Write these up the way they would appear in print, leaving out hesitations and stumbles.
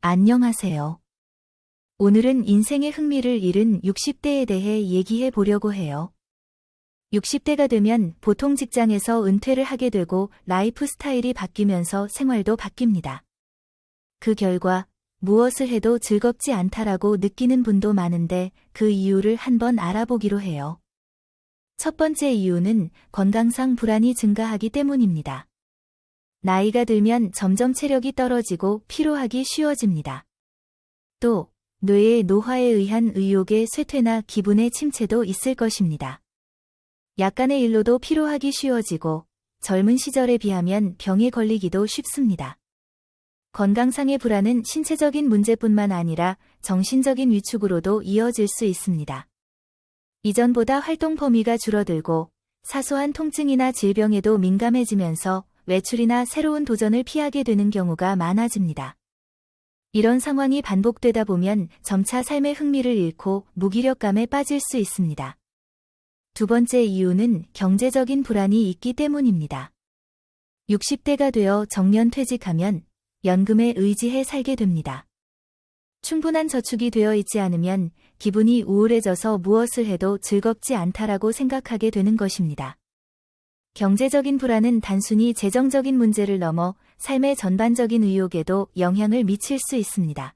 안녕하세요. 오늘은 인생의 흥미를 잃은 60대에 대해 얘기해 보려고 해요. 60대가 되면 보통 직장에서 은퇴를 하게 되고 라이프 스타일이 바뀌면서 생활도 바뀝니다. 그 결과 무엇을 해도 즐겁지 않다라고 느끼는 분도 많은데 그 이유를 한번 알아보기로 해요. 첫 번째 이유는 건강상 불안이 증가하기 때문입니다. 나이가 들면 점점 체력이 떨어지고 피로하기 쉬워집니다. 또 뇌의 노화에 의한 의욕의 쇠퇴나 기분의 침체도 있을 것입니다. 약간의 일로도 피로하기 쉬워지고 젊은 시절에 비하면 병에 걸리기도 쉽습니다. 건강상의 불안은 신체적인 문제뿐만 아니라 정신적인 위축으로도 이어질 수 있습니다. 이전보다 활동 범위가 줄어들고 사소한 통증이나 질병에도 민감해지면서 외출이나 새로운 도전을 피하게 되는 경우가 많아집니다. 이런 상황이 반복되다 보면 점차 삶의 흥미를 잃고 무기력감에 빠질 수 있습니다. 두 번째 이유는 경제적인 불안이 있기 때문입니다. 60대가 되어 정년퇴직하면 연금에 의지해 살게 됩니다. 충분한 저축이 되어 있지 않으면 기분이 우울해져서 무엇을 해도 즐겁지 않다라고 생각하게 되는 것입니다. 경제적인 불안은 단순히 재정적인 문제를 넘어 삶의 전반적인 의욕에도 영향을 미칠 수 있습니다.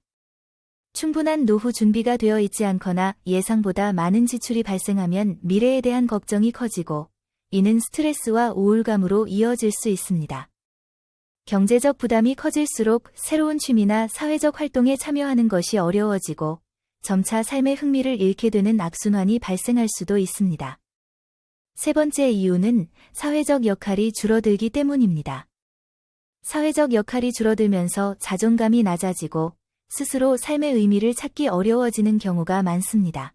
충분한 노후 준비가 되어 있지 않거나 예상보다 많은 지출이 발생하면 미래에 대한 걱정이 커지고 이는 스트레스와 우울감으로 이어질 수 있습니다. 경제적 부담이 커질수록 새로운 취미나 사회적 활동에 참여하는 것이 어려워지고 점차 삶의 흥미를 잃게 되는 악순환이 발생할 수도 있습니다. 세 번째 이유는 사회적 역할이 줄어들기 때문입니다. 사회적 역할이 줄어들면서 자존감이 낮아지고 스스로 삶의 의미를 찾기 어려워지는 경우가 많습니다.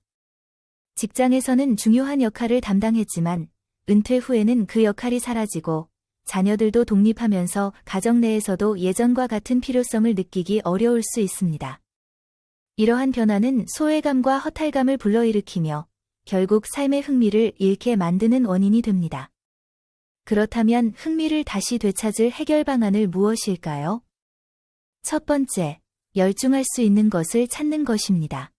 직장에서는 중요한 역할을 담당했지만 은퇴 후에는 그 역할이 사라지고 자녀들도 독립하면서 가정 내에서도 예전과 같은 필요성을 느끼기 어려울 수 있습니다. 이러한 변화는 소외감과 허탈감을 불러일으키며 결국 삶의 흥미를 잃게 만드는 원인이 됩니다. 그렇다면 흥미를 다시 되찾을 해결 방안은 무엇일까요? 첫 번째, 열중할 수 있는 것을 찾는 것입니다.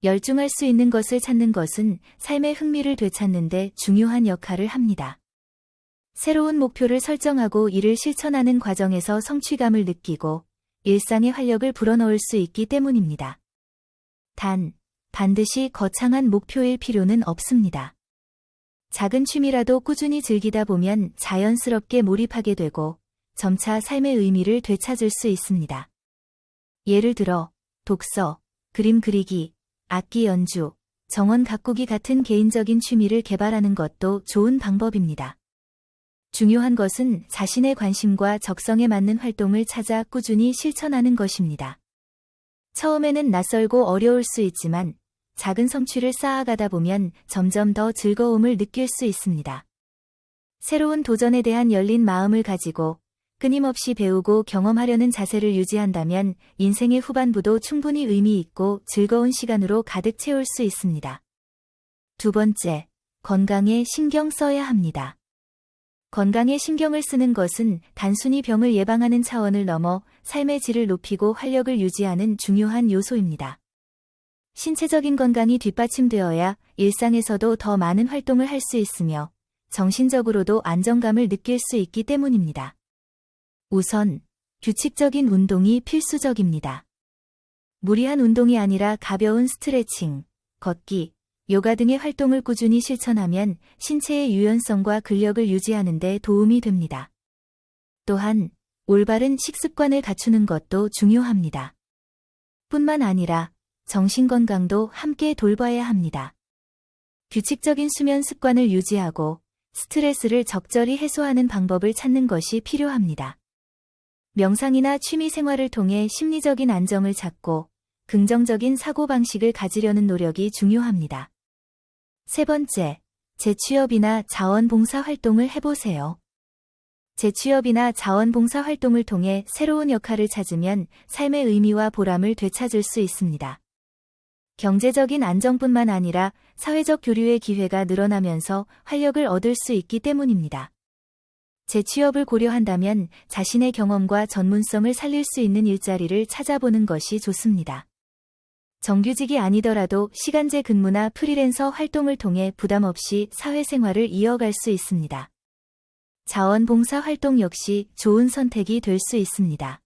열중할 수 있는 것을 찾는 것은 삶의 흥미를 되찾는 데 중요한 역할을 합니다. 새로운 목표를 설정하고 이를 실천하는 과정에서 성취감을 느끼고 일상의 활력을 불어넣을 수 있기 때문입니다. 반드시 거창한 목표일 필요는 없습니다. 작은 취미라도 꾸준히 즐기다 보면 자연스럽게 몰입하게 되고 점차 삶의 의미를 되찾을 수 있습니다. 예를 들어 독서, 그림 그리기, 악기 연주, 정원 가꾸기 같은 개인적인 취미를 개발하는 것도 좋은 방법입니다. 중요한 것은 자신의 관심과 적성에 맞는 활동을 찾아 꾸준히 실천하는 것입니다. 처음에는 낯설고 어려울 수 있지만 작은 성취를 쌓아가다 보면 점점 더 즐거움을 느낄 수 있습니다. 새로운 도전에 대한 열린 마음을 가지고 끊임없이 배우고 경험하려는 자세를 유지한다면 인생의 후반부도 충분히 의미 있고 즐거운 시간으로 가득 채울 수 있습니다. 두 번째, 건강에 신경 써야 합니다. 건강에 신경을 쓰는 것은 단순히 병을 예방하는 차원을 넘어 삶의 질을 높이고 활력을 유지하는 중요한 요소입니다. 신체적인 건강이 뒷받침되어야 일상에서도 더 많은 활동을 할 수 있으며 정신적으로도 안정감을 느낄 수 있기 때문입니다. 우선, 규칙적인 운동이 필수적입니다. 무리한 운동이 아니라 가벼운 스트레칭, 걷기, 요가 등의 활동을 꾸준히 실천하면 신체의 유연성과 근력을 유지하는 데 도움이 됩니다. 또한, 올바른 식습관을 갖추는 것도 중요합니다. 뿐만 아니라 정신건강도 함께 돌봐야 합니다. 규칙적인 수면 습관을 유지하고 스트레스를 적절히 해소하는 방법을 찾는 것이 필요합니다. 명상이나 취미 생활을 통해 심리적인 안정을 찾고 긍정적인 사고방식을 가지려는 노력이 중요합니다. 세 번째, 재취업이나 자원봉사 활동을 해보세요. 재취업이나 자원봉사 활동을 통해 새로운 역할을 찾으면 삶의 의미와 보람을 되찾을 수 있습니다. 경제적인 안정뿐만 아니라 사회적 교류의 기회가 늘어나면서 활력을 얻을 수 있기 때문입니다. 재취업을 고려한다면 자신의 경험과 전문성을 살릴 수 있는 일자리를 찾아보는 것이 좋습니다. 정규직이 아니더라도 시간제 근무나 프리랜서 활동을 통해 부담 없이 사회생활을 이어갈 수 있습니다. 자원봉사 활동 역시 좋은 선택이 될 수 있습니다.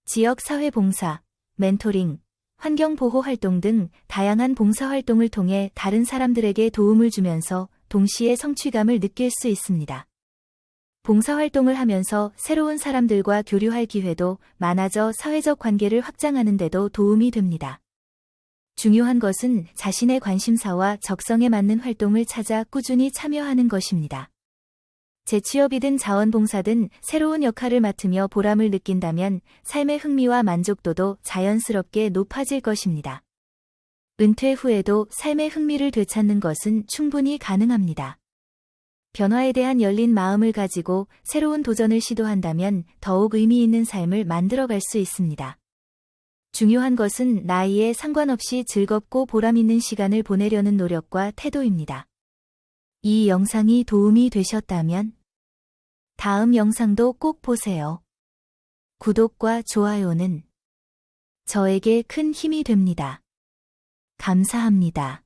지역 사회봉사, 멘토링, 환경보호 활동 등 다양한 봉사활동을 통해 다른 사람들에게 도움을 주면서 동시에 성취감을 느낄 수 있습니다. 봉사활동을 하면서 새로운 사람들과 교류할 기회도 많아져 사회적 관계를 확장하는 데도 도움이 됩니다. 중요한 것은 자신의 관심사와 적성에 맞는 활동을 찾아 꾸준히 참여하는 것입니다. 재취업이든 자원봉사든 새로운 역할을 맡으며 보람을 느낀다면 삶의 흥미와 만족도도 자연스럽게 높아질 것입니다. 은퇴 후에도 삶의 흥미를 되찾는 것은 충분히 가능합니다. 변화에 대한 열린 마음을 가지고 새로운 도전을 시도한다면 더욱 의미 있는 삶을 만들어갈 수 있습니다. 중요한 것은 나이에 상관없이 즐겁고 보람 있는 시간을 보내려는 노력과 태도입니다. 이 영상이 도움이 되셨다면 다음 영상도 꼭 보세요. 구독과 좋아요는 저에게 큰 힘이 됩니다. 감사합니다.